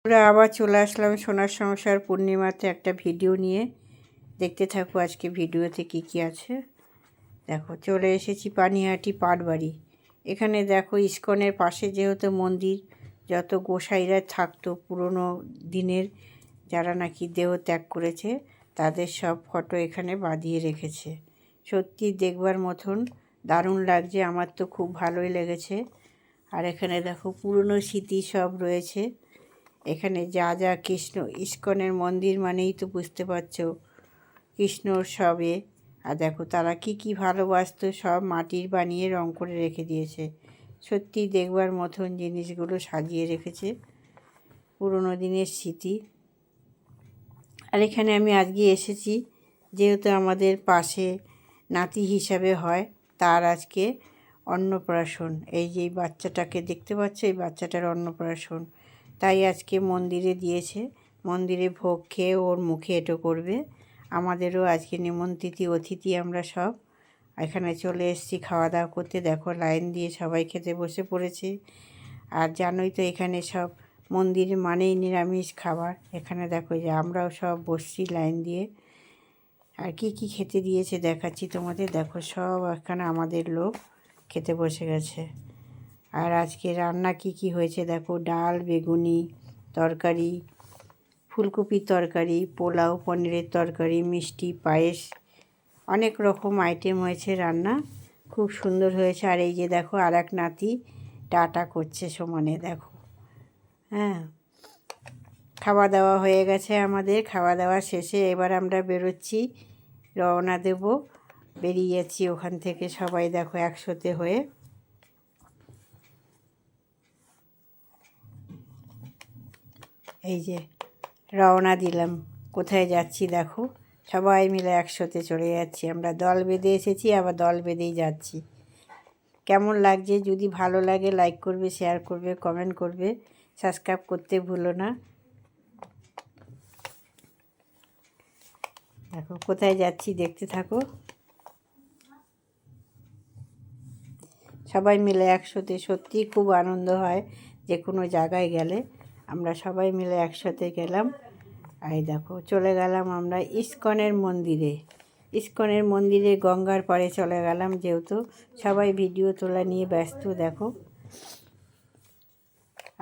আমরা আবার চলে আসলাম সোনার সংসার পূর্ণিমাতে একটা ভিডিও নিয়ে। দেখতে থাকো আজকে ভিডিওতে কি কি আছে। দেখো চলে এসেছি পানিহাটি পাটবাড়ি। এখানে দেখো ইস্কনের পাশে যেহেতু মন্দির, যত গোসাইরা থাকতো পুরনো দিনের, যারা নাকি দেহ ত্যাগ করেছে তাদের সব ফটো এখানে বাঁধিয়ে রেখেছে। সত্যি দেখবার মতন দারুণ লাগছে, আমার তো খুব ভালোই লেগেছে। আর এখানে দেখো পুরনো স্মৃতি সব রয়েছে। এখানে যা যা কৃষ্ণ, ইস্কনের মন্দির মানেই তো বুঝতে পারছো কৃষ্ণর সবে। আর দেখো তারা কি কি ভালোবাসতো, সব মাটির বানিয়ে রং করে রেখে দিয়েছে। সত্যি দেখবার মতন জিনিসগুলো সাজিয়ে রেখেছে, পুরনো দিনের স্মৃতি। আর এখানে আমি আজকে এসেছি যেহেতু আমাদের পাশে নাতি হিসাবে হয়, তার আজকে অন্নপ্রাশন। এই যে বাচ্চাটাকে দেখতে পাচ্ছ, এই বাচ্চাটার অন্নপ্রাশন। তাই আজকে মন্দিরে দিয়েছে, মন্দিরে ভোগ খেয়ে ওর মুখে এঁটো করবে। আমাদেরও আজকে নিমন্ত্রিত অতিথি আমরা সব এখানে চলে এসেছি খাওয়া দাওয়া করতে। দেখো লাইন দিয়ে সবাই খেতে বসে পড়েছে। আর জানোই তো এখানে সব মন্দিরে মানেই নিরামিষ খাবার। এখানে দেখো যে আমরাও সব বসছি লাইন দিয়ে। আর কি কি খেতে দিয়েছে দেখাচ্ছি তোমাদের। দেখো সব এখানে আমাদের লোক খেতে বসে গেছে। আর আজকে রান্না কি কি হয়েছে দেখো, ডাল, বেগুনি তরকারি, ফুলকপির তরকারি, পোলাও, পনিরের তরকারি, মিষ্টি, পায়েস, অনেক রকম আইটেম হয়েছে রান্না, খুব সুন্দর হয়েছে। আর এই যে দেখো আর এক নাতি টাটা করছে সমানে, দেখো। হ্যাঁ, খাওয়া দাওয়া হয়ে গেছে আমাদের। খাওয়া দাওয়া শেষে এবার আমরা বেরোচ্ছি, রওনা দেব। বেরিয়ে যাচ্ছি ওখান থেকে সবাই দেখো একসাথে হয়ে। এই যে রওনা দিলাম, কোথায় যাচ্ছি দেখো, সবাই মিলে একসাথে চলে যাচ্ছি। আমরা দল বেঁধে এসেছি, আবার দল বেঁধেই যাচ্ছি। কেমন লাগছে, যদি ভালো লাগে লাইক করবে, শেয়ার করবে, কমেন্ট করবে, সাবস্ক্রাইব করতে ভুলো না। দেখো কোথায় যাচ্ছি দেখতে থাকো। সবাই মিলে একসাথে সত্যি খুব আনন্দ হয় যে কোনো জায়গায় গেলে। আমরা সবাই মিলে একসাথে গেলাম। এই দেখো চলে গেলাম আমরা ইস্কনের মন্দিরে। ইস্কনের মন্দিরে গঙ্গার পাড়ে চলে গেলাম, যেহেতু সবাই ভিডিও তোলা নিয়ে ব্যস্ত। দেখো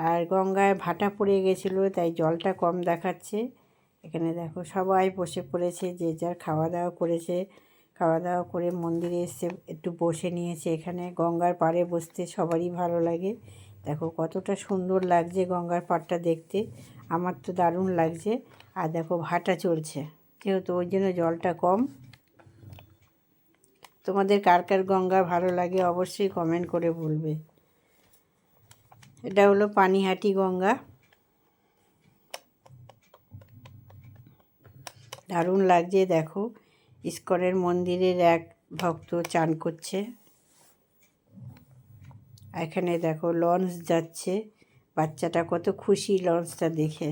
আর গঙ্গায় ভাটা পড়ে গেছিলো, তাই জলটা কম দেখাচ্ছে। এখানে দেখো সবাই বসে পড়েছে, যে যার খাওয়া দাওয়া করেছে। খাওয়া দাওয়া করে মন্দিরে এসে একটু বসে নিয়েছে। এখানে গঙ্গার পাড়ে বসতে সবারই ভালো লাগে। দেখো কতটা সুন্দর লাগছে গঙ্গার পাড়টা দেখতে, আমার তো দারুণ লাগছে। আর দেখো ভাটা চলছে, যেহেতু ওই জন্য জলটা কম। তোমাদের কার কার গঙ্গা ভালো লাগে অবশ্যই কমেন্ট করে বলবে। এটা হলো পানিহাটি গঙ্গা, দারুণ লাগছে। দেখো ইস্কনের মন্দিরের এক ভক্ত চান করছে। এখানে দেখো লঞ্চ যাচ্ছে, বাচ্চাটা কত খুশি লঞ্চটা দেখে।